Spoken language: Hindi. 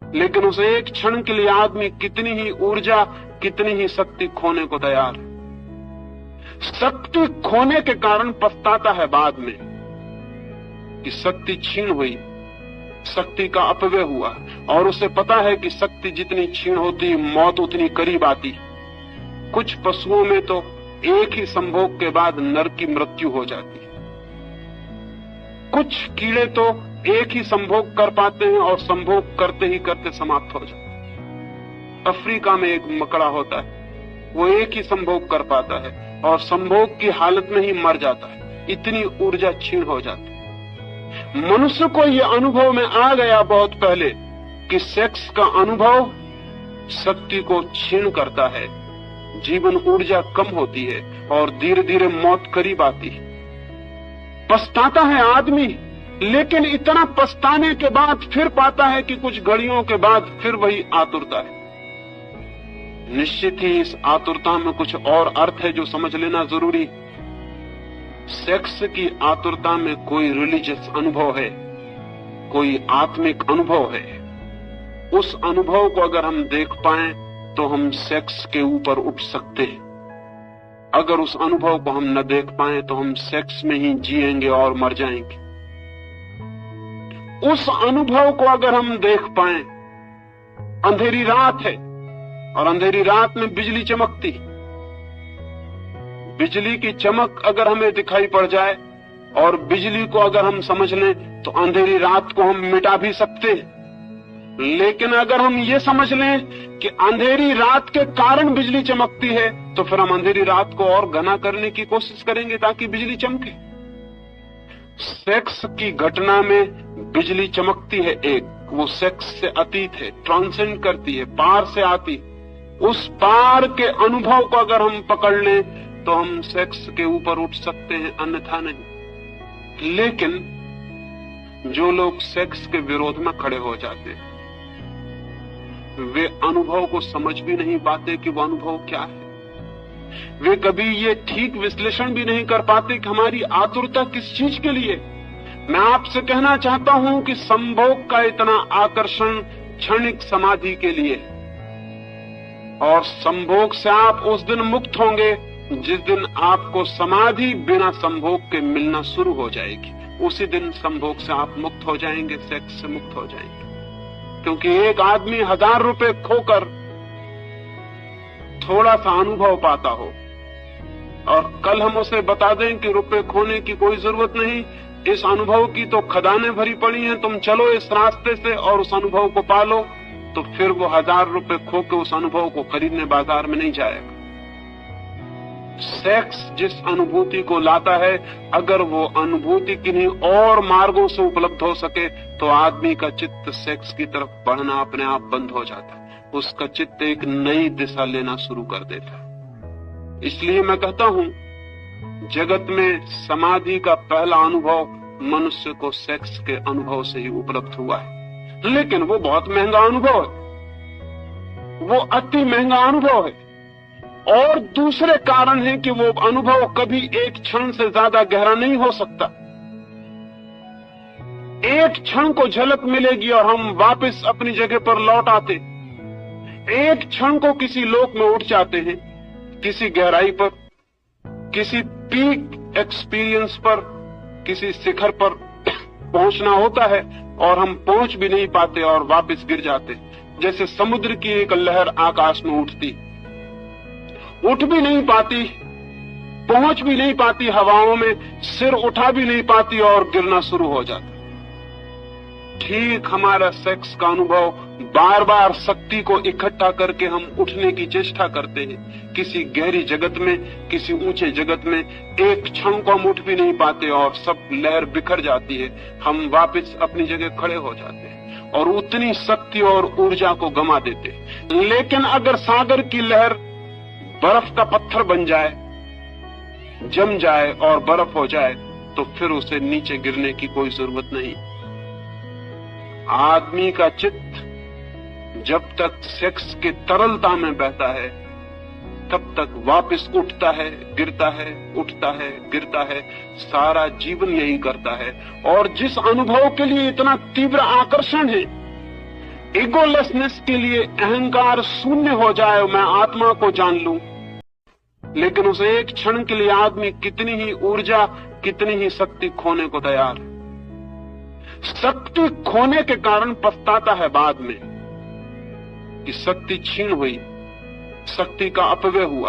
लेकिन उस एक क्षण के लिए आदमी कितनी ही ऊर्जा, कितनी ही शक्ति खोने को तैयार है। शक्ति खोने के कारण पछताता है बाद में कि शक्ति छीन हुई, शक्ति का अपव्यय हुआ, और उसे पता है कि शक्ति जितनी छीन होती मौत उतनी करीब आती। कुछ पशुओं में तो एक ही संभोग के बाद नर की मृत्यु हो जाती है। कुछ कीड़े तो एक ही संभोग कर पाते हैं और संभोग करते ही करते समाप्त हो जाते हैं। अफ्रीका में एक मकड़ा होता है, वो एक ही संभोग कर पाता है और संभोग की हालत में ही मर जाता है, इतनी ऊर्जा छीन हो जाती है। मनुष्य को यह अनुभव में आ गया बहुत पहले कि सेक्स का अनुभव शक्ति को छीन करता है, जीवन ऊर्जा कम होती है और धीरे धीरे मौत करीब आती है। पछताता है आदमी, लेकिन इतना पछताने के बाद फिर पाता है कि कुछ घड़ियों के बाद फिर वही आतुरता है। निश्चित ही इस आतुरता में कुछ और अर्थ है जो समझ लेना जरूरी। सेक्स की आतुरता में कोई रिलीजियस अनुभव है, कोई आत्मिक अनुभव है। उस अनुभव को अगर हम देख पाएं तो हम सेक्स के ऊपर उठ सकते हैं। अगर उस अनुभव को हम न देख पाएं तो हम सेक्स में ही जिएंगे और मर जाएंगे। उस अनुभव को अगर हम देख पाएं, अंधेरी रात है और अंधेरी रात में बिजली चमकती, बिजली की चमक अगर हमें दिखाई पड़ जाए और बिजली को अगर हम समझ लें तो अंधेरी रात को हम मिटा भी सकते हैं। लेकिन अगर हम ये समझ लें कि अंधेरी रात के कारण बिजली चमकती है तो फिर हम अंधेरी रात को और घना करने की कोशिश करेंगे ताकि बिजली चमके। सेक्स की घटना में बिजली चमकती है, एक वो सेक्स से अतीत है, ट्रांसेंड करती है, पार से आती। उस पार के अनुभव को अगर हम पकड़ लें तो हम सेक्स के ऊपर उठ सकते हैं, अन्यथा नहीं। लेकिन जो लोग सेक्स के विरोध में खड़े हो जाते हैं वे अनुभव को समझ भी नहीं पाते कि वो अनुभव क्या है। वे कभी ये ठीक विश्लेषण भी नहीं कर पाते कि हमारी आतुरता किस चीज के लिए। मैं आपसे कहना चाहता हूं कि संभोग का इतना आकर्षण क्षणिक समाधि के लिए, और संभोग से आप उस दिन मुक्त होंगे जिस दिन आपको समाधि बिना संभोग के मिलना शुरू हो जाएगी। उसी दिन संभोग से आप मुक्त हो जाएंगे, सेक्स से मुक्त हो जाएंगे। क्योंकि एक आदमी 1000 रुपए खोकर थोड़ा सा अनुभव पाता हो और कल हम उसे बता दें कि रुपए खोने की कोई जरूरत नहीं, इस अनुभव की तो खदानें भरी पड़ी हैं, तुम चलो इस रास्ते से और उस अनुभव को पालो, तो फिर वो 1000 रुपए खो के उस अनुभव को खरीदने बाजार में नहीं जाएगा। सेक्स जिस अनुभूति को लाता है, अगर वो अनुभूति किन्हीं और मार्गों से उपलब्ध हो सके तो आदमी का चित्त सेक्स की तरफ बढ़ना अपने आप बंद हो जाता है, उसका चित्त एक नई दिशा लेना शुरू कर देता है। इसलिए मैं कहता हूं, जगत में समाधि का पहला अनुभव मनुष्य को सेक्स के अनुभव से ही उपलब्ध हुआ है। लेकिन वो बहुत महंगा अनुभव है, वो अति महंगा अनुभव है। और दूसरे कारण है कि वो अनुभव कभी एक क्षण से ज्यादा गहरा नहीं हो सकता। एक क्षण को झलक मिलेगी और हम वापस अपनी जगह पर लौट आते। एक क्षण को किसी लोक में उठ जाते हैं, किसी गहराई पर, किसी पीक एक्सपीरियंस पर, किसी शिखर पर पहुंचना होता है और हम पहुंच भी नहीं पाते और वापस गिर जाते। जैसे समुद्र की एक लहर आकाश में उठती, उठ भी नहीं पाती, पहुंच भी नहीं पाती हवाओं में, सिर उठा भी नहीं पाती और गिरना शुरू हो जाता। ठीक हमारा सेक्स का अनुभव बार बार शक्ति को इकट्ठा करके हम उठने की चेष्टा करते हैं। किसी गहरी जगत में, किसी ऊंचे जगत में एक क्षण को हम उठ भी नहीं पाते और सब लहर बिखर जाती है, हम वापस अपनी जगह खड़े हो जाते हैं और उतनी शक्ति और ऊर्जा को गंवा देते हैं। लेकिन अगर सागर की लहर बर्फ का पत्थर बन जाए, जम जाए और बर्फ हो जाए तो फिर उसे नीचे गिरने की कोई जरूरत नहीं। आदमी का चित्त जब तक सेक्स की तरलता में बहता है तब तक वापस उठता है, गिरता है, उठता है, गिरता है, सारा जीवन यही करता है। और जिस अनुभव के लिए इतना तीव्र आकर्षण है, ईगोलेसनेस के लिए अहंकार शून्य हो जाए, मैं आत्मा को जान लूं, लेकिन उस एक क्षण के लिए आदमी कितनी ही ऊर्जा, कितनी ही शक्ति खोने को तैयार है। शक्ति खोने के कारण पछताता है बाद में कि शक्ति छीन हुई, शक्ति का अपव्यय हुआ।